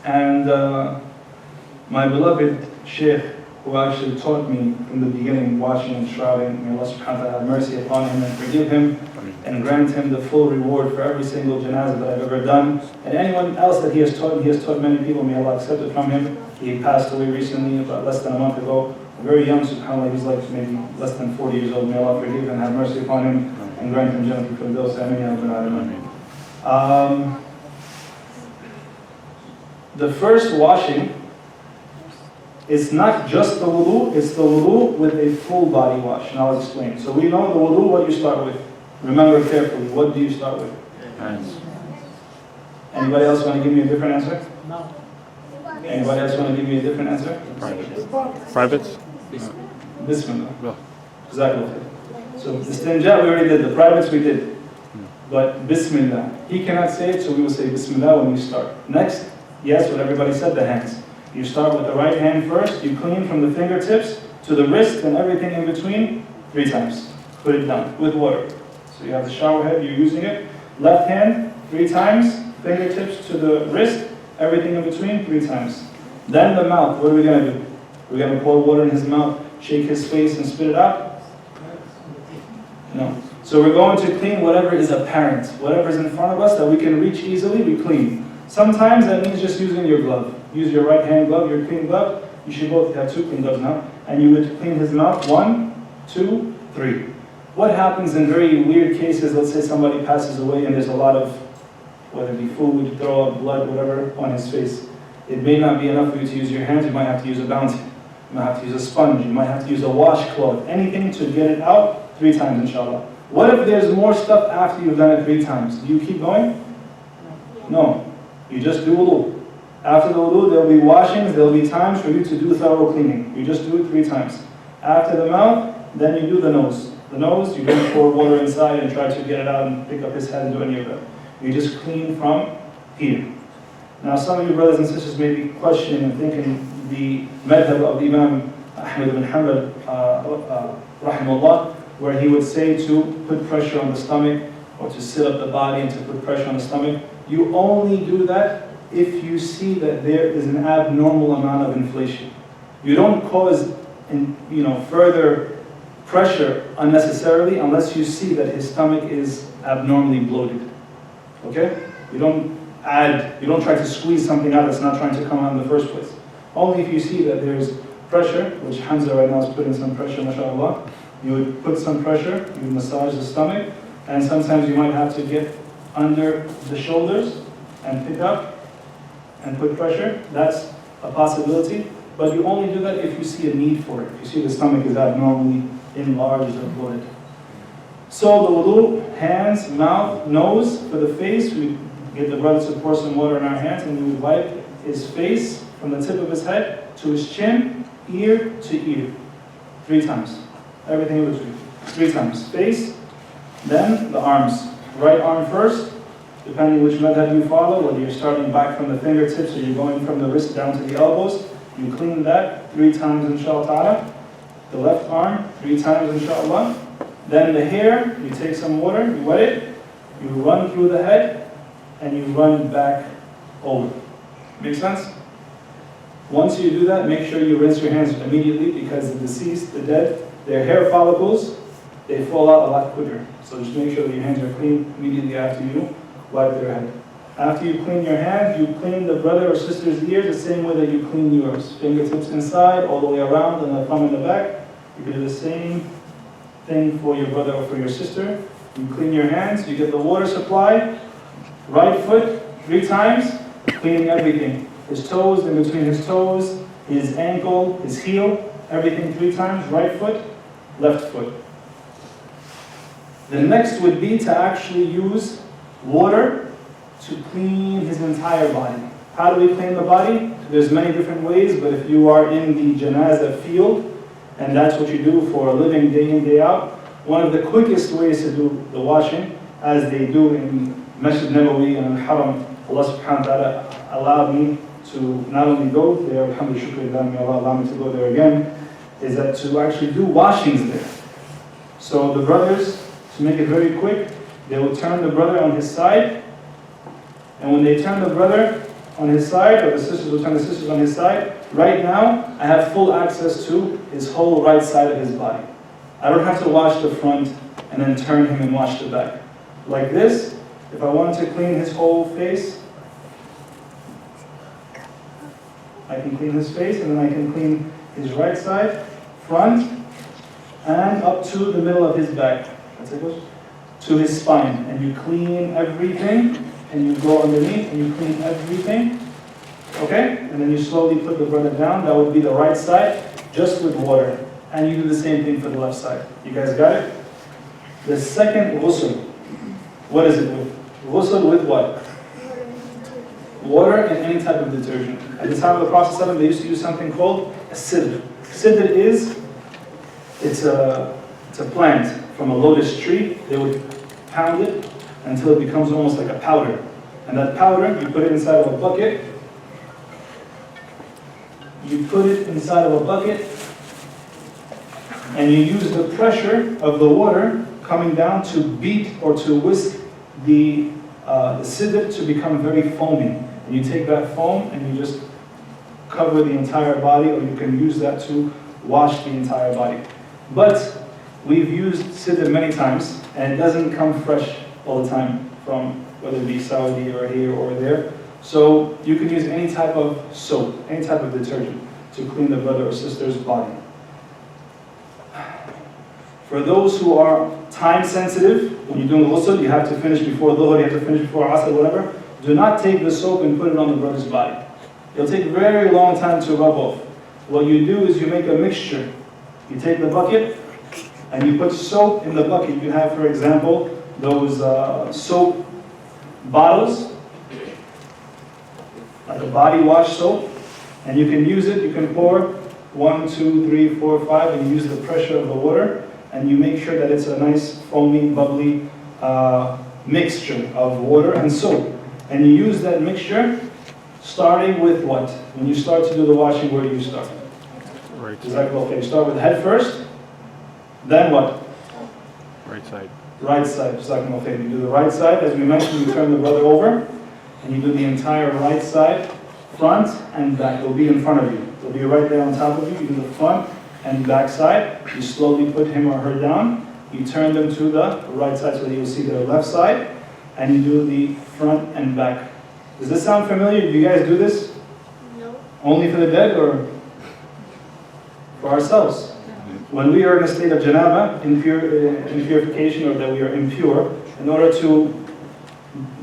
And my beloved Sheikh, who actually taught me from the beginning washing and shrouding, may Allah subhanahu wa ta'ala have mercy upon him and forgive him and grant him the full reward for every single janazah that I've ever done. And anyone else that he has taught many people, may Allah accept it from him. He passed away recently, about less than a month ago. Very young, subhanAllah, he's like maybe less than 40 years old. May Allah forgive him and have mercy upon him and grant him Jannah Firdaus. Ameen ya Rabbal Alameen. The first washing is not just the wudu, it's the wudu with a full body wash. And I'll explain. So we know the wudu, what you start with. Remember carefully, what do you start with? Hands. Anybody else want to give me a different answer? No. Anybody else want to give me a different answer? Privates? Bismillah. Go. Jazakallah. So istinja we already did, the privates we did. But Bismillah. He cannot say it, so we will say Bismillah when we start. Next, yes, what everybody said, the hands. You start with the right hand first, you clean from the fingertips to the wrist and everything in between 3 times. Put it down with water. So you have the shower head, you're using it. Left hand, 3 times, fingertips to the wrist, everything in between 3 times. Then the mouth, what are we going to do? We're going to pour water in his mouth, shake his face and spit it out? No. So we're going to clean whatever is apparent, whatever is in front of us that we can reach easily, we clean. Sometimes that means just using your glove. Use your right hand glove, your clean glove. You should both have 2 clean gloves now. And you would clean his mouth, 1, 2, 3. What happens in very weird cases, let's say somebody passes away and there's a lot of, whether it be food, throw up, blood, whatever, on his face. It may not be enough for you to use your hands, you might have to use a bounty. You might have to use a sponge, you might have to use a washcloth, anything to get it out 3 times, inshallah. What if there's more stuff after you've done it 3 times? Do you keep going? No. You just do wudu. After the wudu, there will be washings, there will be times for you to do thorough cleaning. You just do it 3 times. After the mouth, then you do the nose. The nose, you don't pour water inside and try to get it out and pick up his head and do any of that. You just clean from here. Now some of you brothers and sisters may be questioning and thinking the madhab of Imam Ahmad ibn Hanbal, rahimahullah, where he would say to put pressure on the stomach or to sit up the body and to put pressure on the stomach. You only do that if you see that there is an abnormal amount of inflation. You don't cause further pressure unnecessarily unless you see that his stomach is abnormally bloated. Okay? You don't try to squeeze something out that's not trying to come out in the first place. Only if you see that there's pressure, which Hamza right now is putting some pressure, mashallah, you would put some pressure, you would massage the stomach, and sometimes you might have to get under the shoulders and pick up and put pressure. That's a possibility, but you only do that if you see a need for it. If you see the stomach is abnormally enlarged or bloated. So the wudu, hands, mouth, nose. For the face, we get the brother to pour some water in our hands and we would wipe his face from the tip of his head to his chin, ear to ear. 3 times. Everything in between. 3 times. Face, then the arms. Right arm first, depending which method you follow, whether you're starting back from the fingertips or you're going from the wrist down to the elbows. You clean that 3 times, inshallah ta'ala. The left arm, 3 times, inshallah. Then the hair, you take some water, you wet it, you run through the head, and you run back over. Make sense? Once you do that, make sure you rinse your hands immediately because the deceased, the dead, their hair follicles, they fall out a lot quicker. So just make sure that your hands are clean immediately after you wipe their head. After you clean your hands, you clean the brother or sister's ears the same way that you clean yours. Fingertips inside, all the way around, and the thumb in the back. You can do the same thing for your brother or for your sister. You clean your hands, you get the water supply. Right foot, 3 times, cleaning everything. His toes, in between his toes, his ankle, his heel, everything 3 times. Right foot, left foot. The next would be to actually use water to clean his entire body. How do we clean the body? There's many different ways, but if you are in the Janazah field, and that's what you do for a living day in, day out, one of the quickest ways to do the washing, as they do in Masjid Nabawi and Haram, Allah subhanahu wa ta'ala allowed me to not only go there, alhamdulillah, may Allah allow me to go there again, is that to actually do washings there. So the brothers, to make it very quick, they will turn the brother on his side. And when they turn the brother on his side, or the sisters will turn the sisters on his side, right now, I have full access to his whole right side of his body. I don't have to wash the front and then turn him and wash the back. Like this, if I want to clean his whole face, I can clean his face, and then I can clean his right side, front, and up to the middle of his back. That's it, to his spine. And you clean everything, and you go underneath, and you clean everything. Okay? And then you slowly put the brother down. That would be the right side, just with water. And you do the same thing for the left side. You guys got it? The second ghusl, what is it with? Ghusl with what? Water and any type of detergent. At the time of the Prophet ﷺ, they used to use something called a sidr. Sidr it's a plant from a lotus tree. They would pound it until it becomes almost like a powder. And that powder, you put it inside of a bucket. You put it inside of a bucket, and you use the pressure of the water coming down to beat or to whisk the sidr to become very foamy. And you take that foam and you just cover the entire body, or you can use that to wash the entire body. But we've used sidr many times, and it doesn't come fresh all the time from whether it be Saudi or here or there. So you can use any type of soap, any type of detergent to clean the brother or sister's body. For those who are time sensitive, when you're doing ghusl, you have to finish before dhuhr, you have to finish before asr, whatever. Do not take the soap and put it on the brother's body. It'll take a very long time to rub off. What you do is you make a mixture. You take the bucket and you put soap in the bucket. You have, for example, those soap bottles, like a body wash soap, and you can use it. You can pour 1, 2, 3, 4, 5, and you use the pressure of the water, and you make sure that it's a nice foamy, bubbly mixture of water and soap. And you use that mixture starting with what? When you start to do the washing, where do you start? Right. Okay, you start with the head first, then what? Right side. Right side. Okay, you do the right side. As we mentioned, you turn the brother over, and you do the entire right side, front and back. It'll be in front of you. It'll be right there on top of you. You do the front and back side. You slowly put him or her down. You turn them to the right side so that you'll see their left side, and you do the front and back. Does this sound familiar? Do you guys do this? No. Only for the dead or for ourselves? When we are in a state of janaba, impurification, or that we are impure, in order to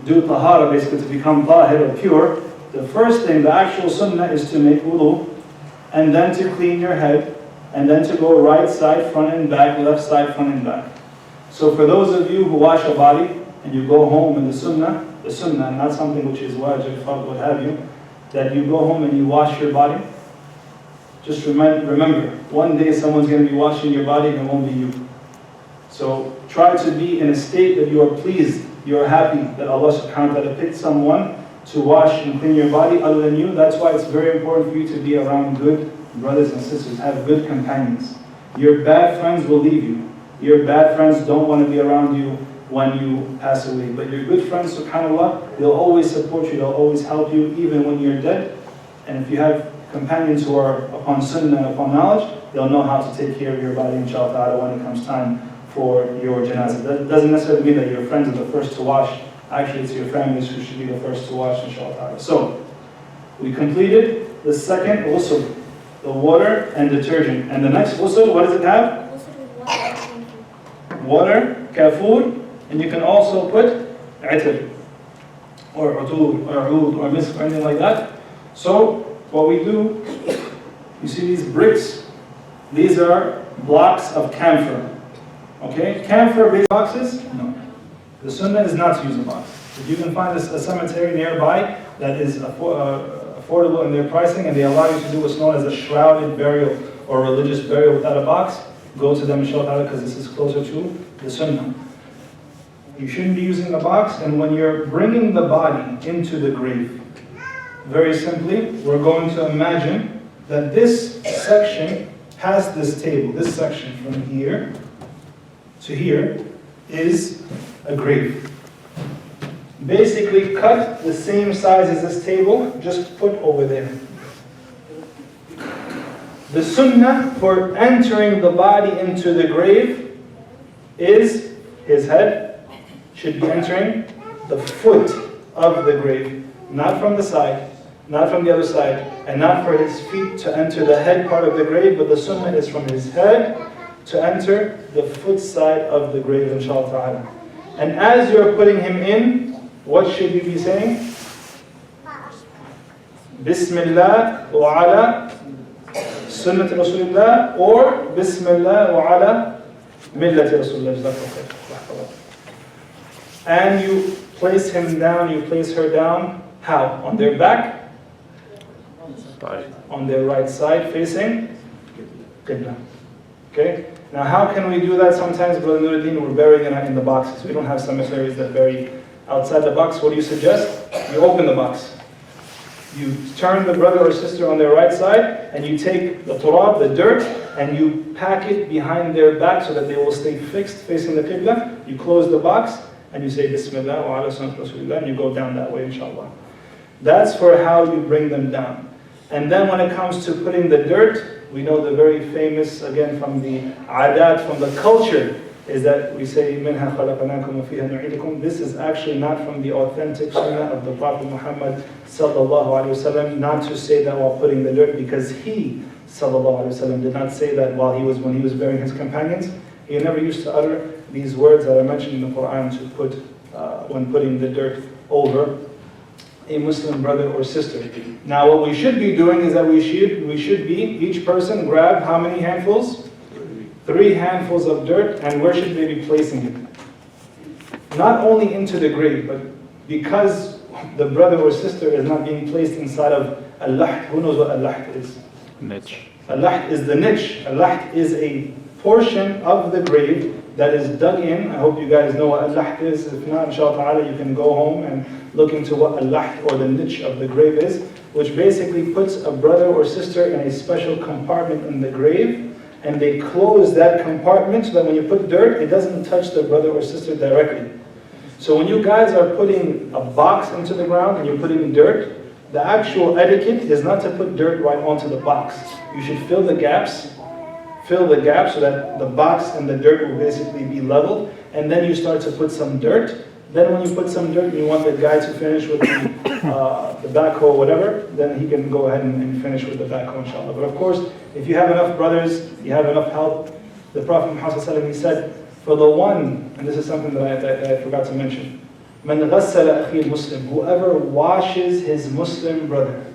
do tahara, basically to become tahir or pure, the first thing, the actual sunnah, is to make wudu, and then to clean your head, and then to go right side, front and back, left side, front and back. So for those of you who wash a body, and you go home in the sunnah, not something which is wajib, fard, what have you, that you go home and you wash your body, just remember, one day someone's going to be washing your body and it won't be you. So try to be in a state that you are pleased, you are happy that Allah subhanahu wa ta'ala picked someone to wash and clean your body other than you. That's why it's very important for you to be around good brothers and sisters, have good companions. Your bad friends will leave you. Your bad friends don't want to be around you when you pass away. But your good friends, subhanAllah, they'll always support you, they'll always help you even when you're dead. And if you have companions who are upon sunnah and upon knowledge, they'll know how to take care of your body, inshallah, when it comes time for your janazah. That doesn't necessarily mean that your friends are the first to wash. Actually, it's your families who should be the first to wash, inshallah. So, we completed the second ghusl, the water and detergent. And the next ghusl, what does it have? Water, kafur, and you can also put itr, or utul, or oud, or misk, or anything like that. So, what we do, you see these bricks? These are blocks of camphor. Okay? Camphor-based boxes? No. The sunnah is not to use a box. If you can find a cemetery nearby that is affordable in their pricing, and they allow you to do what's known as a shrouded burial or religious burial without a box, go to them, inshallah, because this is closer to the sunnah. You shouldn't be using a box, and when you're bringing the body into the grave, very simply, we're going to imagine that this section has this table, this section from here to here is a grave. Basically cut the same size as this table, just put over there. The sunnah for entering the body into the grave is his head should be entering the foot of the grave, not from the side, not from the other side, and not for his feet to enter the head part of the grave, but the sunnah is from his head to enter the foot side of the grave, inshallah ta'ala. And as you're putting him in, what should you be saying? Bismillah wa ala sunnat Rasulullah, or Bismillah wa ala millati Rasulullah. And you place him down, you place her down. How? On their back? On their right side, facing Qibla. Okay? Now how can we do that? Sometimes, Brother Nuruddin, we're burying it in the boxes. We don't have cemeteries that bury outside the box. What do you suggest? You open the box. You turn the brother or sister on their right side, and you take the turab, the dirt, and you pack it behind their back so that they will stay fixed facing the Qibla. You close the box, and you say Bismillah wa ala sunnat Rasulullah, and you go down that way, inshallah. That's for how you bring them down. And then when it comes to putting the dirt, we know the very famous, again from the adat, from the culture, is that we say, مِنْهَا خَلَقَنَاكُمْ وَفِيهَا نُعِيدُكُمْ. This is actually not from the authentic sunnah of the Prophet Muhammad sallallahu alaihi wasallam, not to say that while putting the dirt, because he sallallahu alaihi wasallam did not say that when he was burying his companions. He never used to utter these words that are mentioned in the Quran to put when putting the dirt over a Muslim brother or sister. Now what we should be doing is that we should be, each person grab how many handfuls? 3 handfuls of dirt, and where should they be placing it? Not only into the grave, but because the brother or sister is not being placed inside of a laht. Who knows what a laht is? Niche. A laht is the niche. A laht is a portion of the grave that is dug in. I hope you guys know what a laht is. If not, inshallah ta'ala, you can go home and look into what a laht or the niche of the grave is, which basically puts a brother or sister in a special compartment in the grave, and they close that compartment so that when you put dirt, it doesn't touch the brother or sister directly. So when you guys are putting a box into the ground and you're putting dirt, the actual etiquette is not to put dirt right onto the box. You should fill the gaps so that the box and the dirt will basically be leveled, and then you start to put some dirt. Then when you put some dirt and you want the guy to finish with the backhoe or whatever, then he can go ahead and finish with the backhoe, inshallah. But of course, if you have enough brothers, you have enough help. The Prophet Muhammad, he said, for the one, and this is something that I forgot to mention, مَنْ غَسَّلَ أَخِي الْمُسْلِمِ, whoever washes his Muslim brother,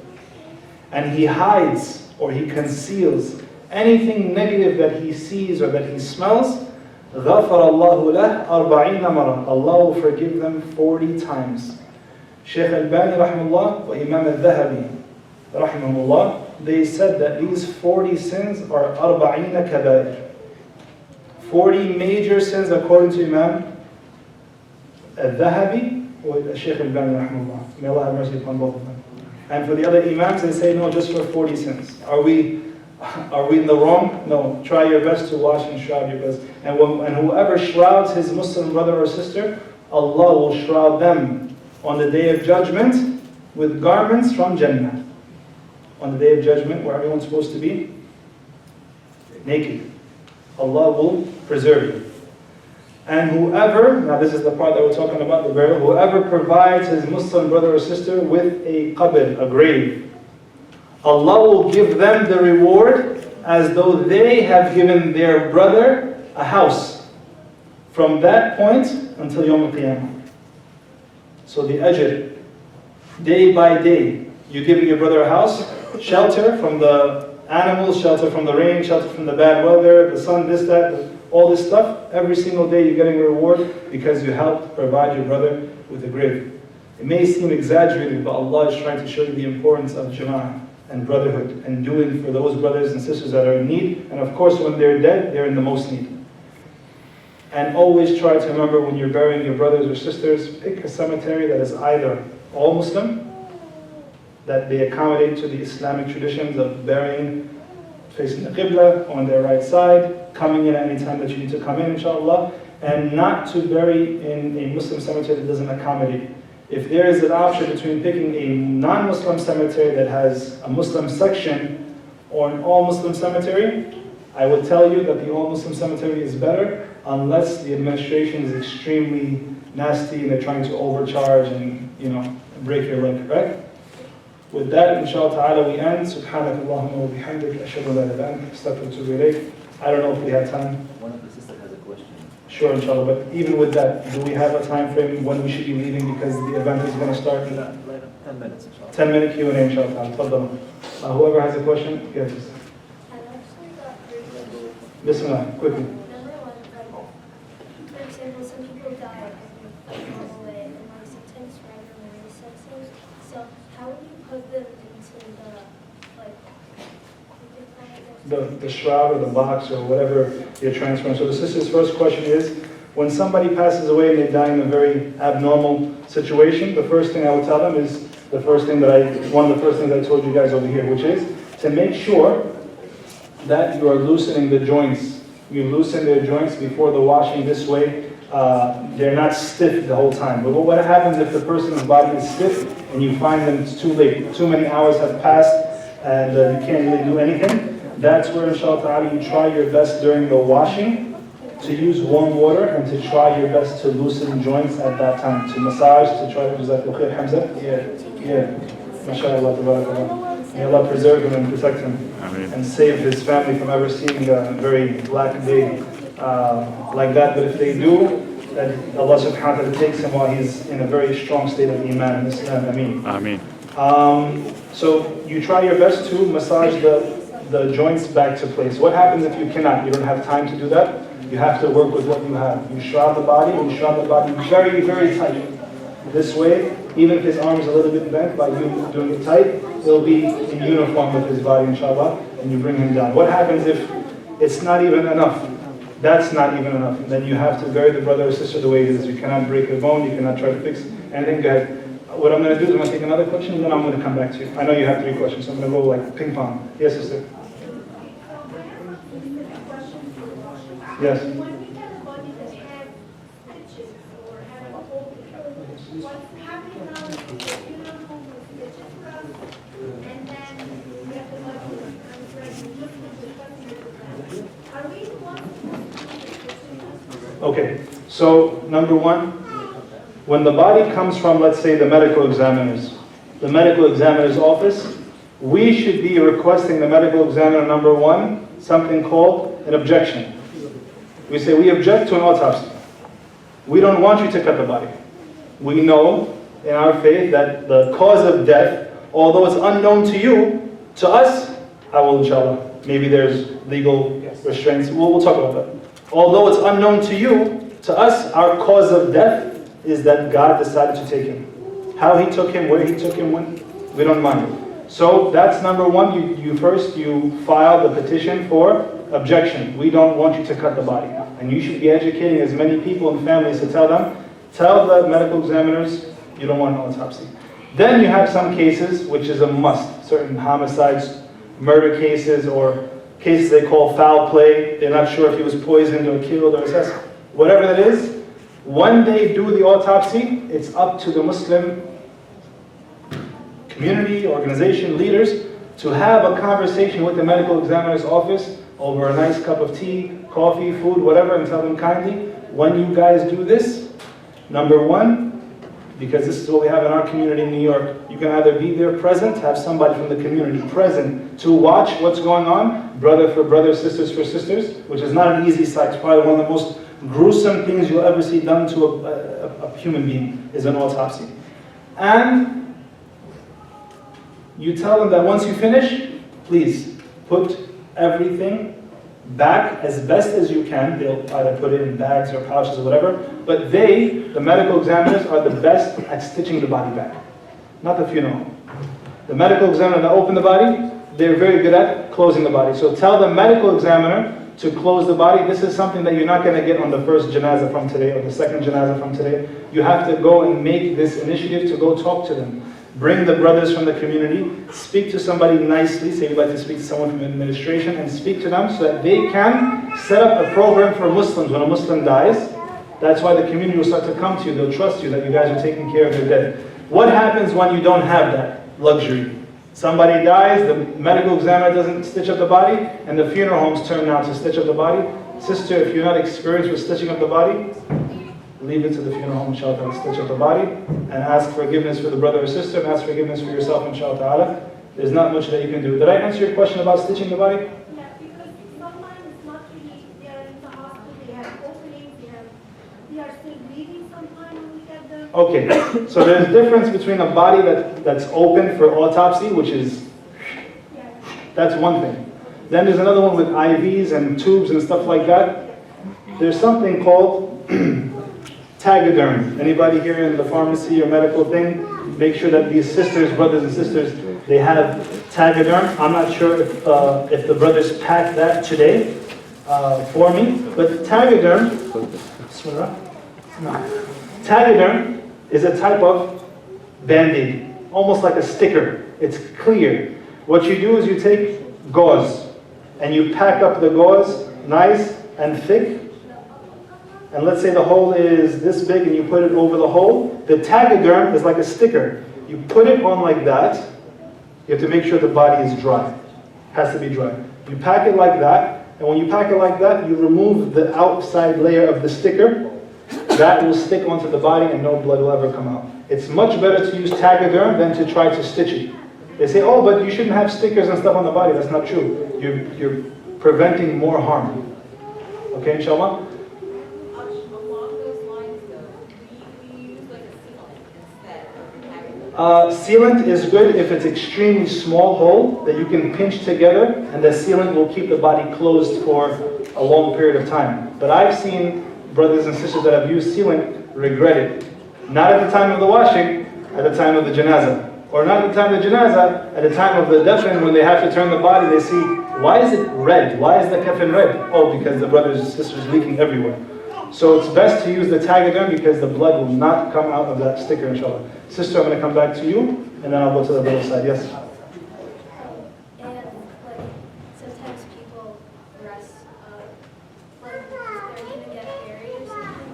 and he hides or he conceals anything negative that he sees or that he smells, غَفَرَ اللَّهُ لَهُ 40 مَرَّةً, Allah will forgive them 40 times. Shaykh Al-Bani rahimahullah wa Imam Al-Dhahabi rahimahullah, they said that these 40 sins are 40 kabair. 40 major sins according to Imam Al-Dhahabi or Shaykh Al-Bani rahimahullah. May Allah have mercy upon both of them. And for the other Imams, they say no, just for 40 sins. Are we in the wrong? No. Try your best to wash and shroud your brothers. And whoever shrouds his Muslim brother or sister, Allah will shroud them on the Day of Judgment with garments from Jannah. On the Day of Judgment, where everyone's supposed to be naked. Allah will preserve you. And whoever, now this is the part that we're talking about, the burial, whoever provides his Muslim brother or sister with a qabr, a grave, Allah will give them the reward as though they have given their brother a house from that point until Yawm al-Qiyamah. So the ajr, day by day, you're giving your brother a house, shelter from the animals, shelter from the rain, shelter from the bad weather, the sun, this, that, all this stuff. Every single day you're getting a reward because you helped provide your brother with a grave. It may seem exaggerated, but Allah is trying to show you the importance of jama'ah and brotherhood and doing for those brothers and sisters that are in need. And of course, when they're dead, they're in the most need. And always try to remember when you're burying your brothers or sisters, pick a cemetery that is either all Muslim, that they accommodate to the Islamic traditions of burying facing the Qibla on their right side, coming in any time that you need to come in, inshallah. and not to bury in a Muslim cemetery that doesn't accommodate. If there is an option between picking a non-Muslim cemetery that has a Muslim section or an all-Muslim cemetery, I will tell you that the all-Muslim cemetery is better unless the administration is extremely nasty and they're trying to overcharge and, break your leg, right? With that, inshallah ta'ala, we end. Subhanak Allahumma wa bihamdik, ashhadu an la ilaha illa anta, astaghfiruka wa atubu ilayk. I don't know if we have time. One of the sisters has a question. Sure, inshallah, but even with that, do we have a time frame when we should be leaving because the event is going to start? 10 minutes, inshallah. 10-minute Q&A, inshallah. Tafaddal. Whoever has a question, yes. Bismillah, quickly. Number one, for example, some people die in a normal way, and like sometimes randomly recesses. So how would you put them into The shroud or the box or whatever you're transferring? So the sister's first question is, when somebody passes away and they die in a very abnormal situation, the first thing I would tell them is one of the first things I told you guys over here, which is to make sure that you are loosening the joints. You loosen their joints before the washing. This way, they're not stiff the whole time. But what happens if the person's body is stiff and you find them it's too late? Too many hours have passed and you can't really do anything. That's where, inshallah ta'ala, you try your best during the washing to use warm water and to try your best to loosen joints at that time. To massage, to try to Jazakallah khair, Hamza? Yeah. MashaAllah, tabarakallah. May Allah preserve him and protect him. Ameen. And save his family from ever seeing a very black day like that. But if they do, then Allah subhanahu wa ta'ala takes him while he's in a very strong state of iman and Islam. Ameen. Ameen. So you try your best to massage the joints back to place. What happens if you cannot? You don't have time to do that? You have to work with what you have. You shroud the body, very, very tight. This way, even if his arm is a little bit bent, by you doing it tight, it'll be in uniform with his body, inshallah, and you bring him down. What happens if it's not even enough? That's not even enough. And then you have to bury the brother or sister the way it is. You cannot break a bone, you cannot try to fix anything. Go ahead. What I'm going to do is I'm going to take another question, and then I'm going to come back to you. I know you have 3 questions, so I'm going to go like ping pong. Yes, sister? Yes. When we get a body that has stitches or has a hole, what's happening now is the funeral with stitches for us, and then we have the body that's ready. Are we the ones who Okay, so number one, when the body comes from, let's say, the medical examiner's office, we should be requesting the medical examiner, number one, something called an objection. We say, we object to an autopsy. We don't want you to cut the body. We know in our faith that the cause of death, although it's unknown to you, to us, I will inshallah, maybe there's legal restraints, we'll talk about that. Although it's unknown to you, to us, our cause of death is that God decided to take him. How he took him, where he took him, when, we don't mind. So that's number one, you file the petition for objection. We don't want you to cut the body. And you should be educating as many people and families to tell the medical examiners, you don't want an autopsy. Then you have some cases, which is a must, certain homicides, murder cases, or cases they call foul play. They're not sure if he was poisoned or killed or assessed. Whatever that is, when they do the autopsy, it's up to the Muslim community, organization, leaders to have a conversation with the medical examiner's office over a nice cup of tea, coffee, food, whatever, and tell them kindly, when you guys do this, number one, because this is what we have in our community in New York, you can either be there present, have somebody from the community present to watch what's going on, brother for brother, sisters for sisters, which is not an easy sight. It's probably one of the most gruesome things you'll ever see done to a human being is an autopsy. And you tell them that once you finish, please put everything back as best as you can. They'll either put it in bags or pouches or whatever, but the medical examiners, are the best at stitching the body back, not the funeral home. The medical examiner that opened the body, they're very good at closing the body. So tell the medical examiner to close the body. This is something that you're not going to get on the first janazah from today or the second janazah from today. You have to go and make this initiative to go talk to them. Bring the brothers from the community, speak to somebody nicely, say you'd like to speak to someone from administration, and speak to them so that they can set up a program for Muslims. When a Muslim dies, That's why the community will start to come to you. They'll trust you that you guys are taking care of their dead. What happens when you don't have that luxury? Somebody dies, the medical examiner doesn't stitch up the body, and the funeral homes turn now to stitch up the body. Sister, if you're not experienced with stitching up the body, leave it to the funeral home, inshallah, to stitch up the body, and ask forgiveness for the brother or sister, and ask forgiveness for yourself, inshallah ta'ala. There's not much that you can do. Did I answer your question about stitching the body? Yeah, because sometimes it's not really, they are in the hospital, they have openings, they are still bleeding sometimes when we get them. Okay, so there's a difference between a body that's open for autopsy, which is, that's one thing. Then there's another one with IVs and tubes and stuff like that. There's something called Tagaderm. Anybody here in the pharmacy or medical thing? Make sure that these sisters, brothers and sisters, they have Tagaderm. I'm not sure if the brothers pack that today for me, but Tagaderm, Tagaderm is a type of Band-Aid, almost like a sticker. It's clear. What you do is you take gauze and you pack up the gauze nice and thick. And let's say the hole is this big and you put it over the hole. The Tagaderm is like a sticker. You put it on like that. You have to make sure the body is dry. Has to be dry. You pack it like that. And when you pack it like that, you remove the outside layer of the sticker. That will stick onto the body and no blood will ever come out. It's much better to use Tagaderm than to try to stitch it. They say, oh, but you shouldn't have stickers and stuff on the body. That's not true. You're preventing more harm. Okay, inshallah? Along those lines, though, we use like a sealant instead of Sealant is good if it's extremely small hole that you can pinch together, and the sealant will keep the body closed for a long period of time. But I've seen brothers and sisters that have used sealant regret it. Not at the time of the washing, at the time of the Janazah. Or not at the time of the Janazah, at the time of the dafn, when they have to turn the body, they see, why is it red? Why is the kafan red? Oh, because the brothers and sisters leaking everywhere. So it's best to use the Tagaderm because the blood will not come out of that sticker, inshallah. Sister, I'm going to come back to you, and then I'll go to the other side. Yes? And like sometimes people dress like they're gonna get hairy or something.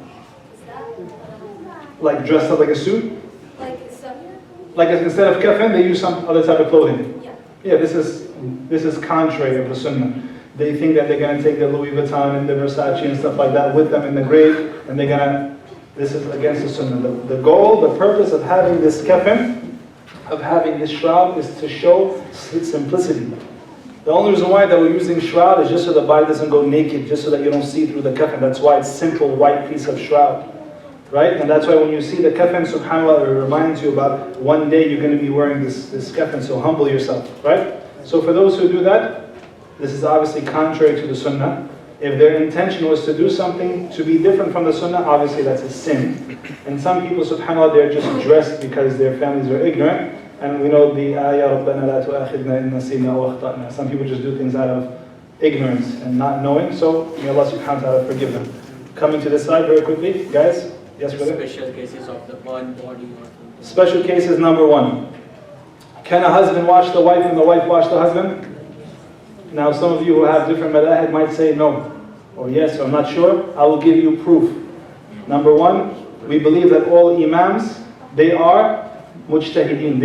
Is that Like dressed up like a suit? like some? Like instead of kafan, they use some other type of clothing. Yeah. Yeah, this is contrary of the sunnah. They think that they're going to take the Louis Vuitton and the Versace and stuff like that with them in the grave, and they're going to, this is against the sunnah. The goal, the purpose of having this kafan, of having this shroud, is to show simplicity. The only reason why that we're using shroud is just so the body doesn't go naked, just so that you don't see through the kafan. That's why it's simple white piece of shroud. Right? And that's why when you see the kafan, subhanAllah, it reminds you about one day you're going to be wearing this kafan, so humble yourself. Right? So for those who do that, this is obviously contrary to the sunnah. If their intention was to do something to be different from the sunnah, obviously that's a sin. And some people, subhanAllah, they're just dressed because their families are ignorant. And we know the ayah, رَبَّنَا لَا تُؤَاخِذْنَا إِن نَسِينَا وَأَخْطَأْنَا. Some people just do things out of ignorance and not knowing. So may Allah subhanahu wa ta'ala forgive them. Coming to this side very quickly, guys. Yes, brother? Special cases of the burnt body or something. Special cases number 1. Can a husband wash the wife and the wife wash the husband? Now some of you who have different madahib might say no, or yes, or I'm not sure. I will give you proof. Number 1, we believe that all imams, they are mujtahideen.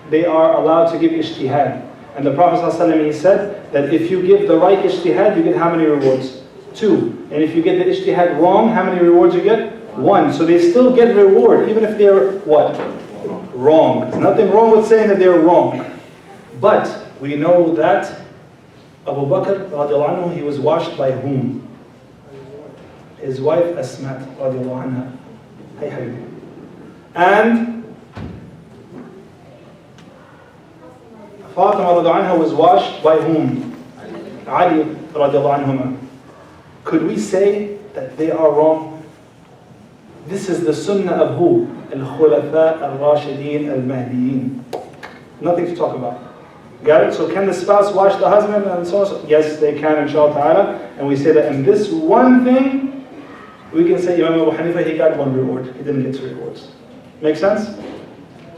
They are allowed to give ijtihad. And the Prophet ﷺ, he said that if you give the right ijtihad, you get how many rewards? 2. And if you get the ijtihad wrong, how many rewards you get? 1. So they still get reward, even if they're what? Wrong. There's nothing wrong with saying that they're wrong. But we know that Abu Bakr, radiallahu anhu, he was washed by whom? His wife Asma, radiallahu anha. Hey, hey. And Fatima, radiallahu anha, was washed by whom? Ali, radiallahu anhuma. Could we say that they are wrong? This is the sunnah of who? Al-Khulafa al-Rashideen al-Mahdiyin. Nothing to talk about. Got it? So can the spouse wash the husband and so on? So yes, they can, inshallah ta'ala. And we say that in this one thing, we can say Imam Abu Hanifa, he got 1 reward. He didn't get 2 rewards. Make sense?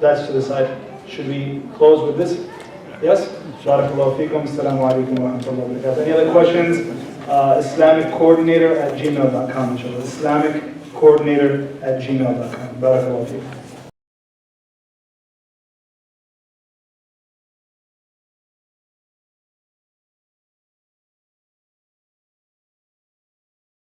That's to the side. Should we close with this? Yes? Barakallahu feekum. Assalamu alaikum wa rahmatullahi wa barakatuh. Any other questions? Islamic coordinator at gmail.com, inshallah. Islamic coordinator@gmail.com. Barakallahu feekum.